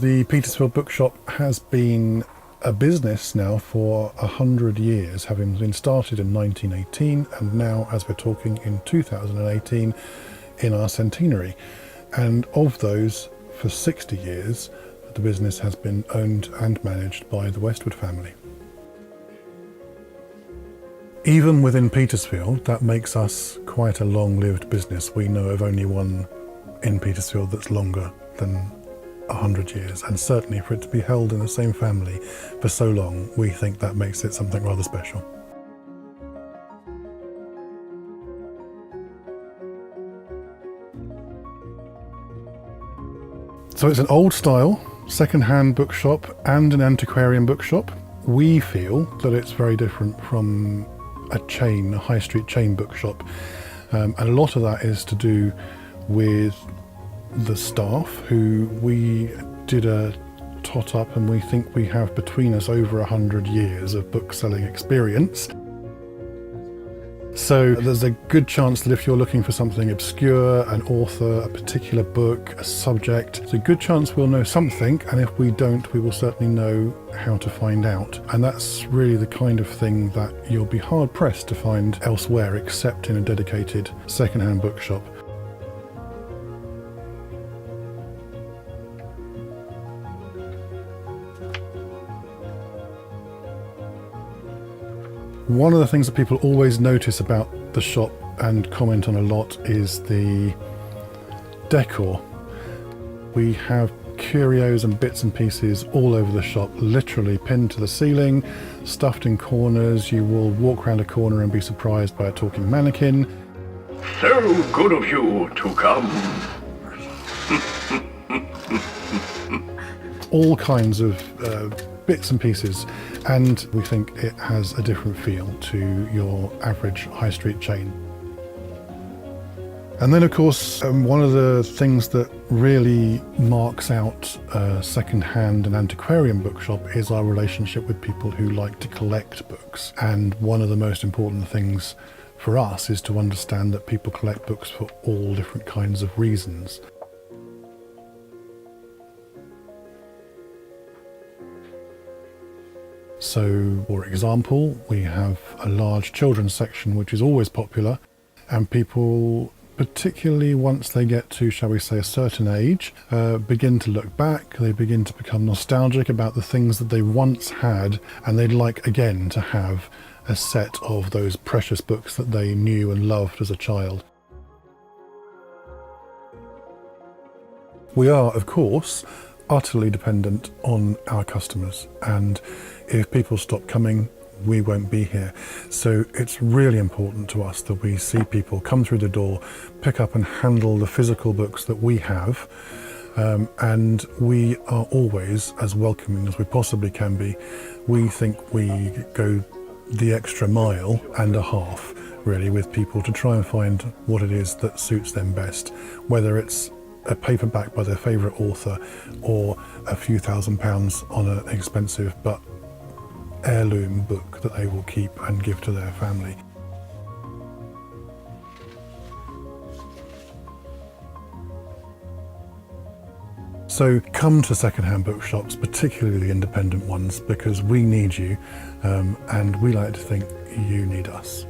The Petersfield Bookshop has been a business now for 100 years, having been started in 1918 and now, as we're talking, in 2018 in our centenary. And of those, for 60 years, the business has been owned and managed by the Westwood family. Even within Petersfield, that makes us quite a long-lived business. We know of only one in Petersfield that's longer than 100 years, and certainly for it to be held in the same family for so long, we think that makes it something rather special. So it's an old-style, second-hand bookshop and an antiquarian bookshop. We feel that it's very different from a high street chain bookshop, and a lot of that is to do with the staff, who we did a tot up, and we think we have between us over 100 years of book selling experience. So there's a good chance that if you're looking for something obscure, an author, a particular book, a subject, there's a good chance we'll know something, and if we don't, we will certainly know how to find out. And that's really the kind of thing that you'll be hard pressed to find elsewhere except in a dedicated second-hand bookshop. One of the things that people always notice about the shop and comment on a lot is the decor. We have curios and bits and pieces all over the shop, literally pinned to the ceiling, stuffed in corners. You will walk around a corner and be surprised by a talking mannequin. So good of you to come. All kinds of bits and pieces, and we think it has a different feel to your average high street chain. And then of course, one of the things that really marks out a second-hand and antiquarian bookshop is our relationship with people who like to collect books. And one of the most important things for us is to understand that people collect books for all different kinds of reasons. So, for example, we have a large children's section which is always popular, and people, particularly once they get to, shall we say, a certain age, begin to look back. They begin to become nostalgic about the things that they once had, and they'd like again to have a set of those precious books that they knew and loved as a child. We are, of course, utterly dependent on our customers, and if people stop coming, we won't be here. So it's really important to us that we see people come through the door, pick up and handle the physical books that we have, and we are always as welcoming as we possibly can be. We think we go the extra mile and a half, really, with people to try and find what it is that suits them best, whether it's a paperback by their favourite author or a few £1,000s on an expensive but heirloom book that they will keep and give to their family. So come to second-hand bookshops, particularly the independent ones, because we need you, and we like to think you need us.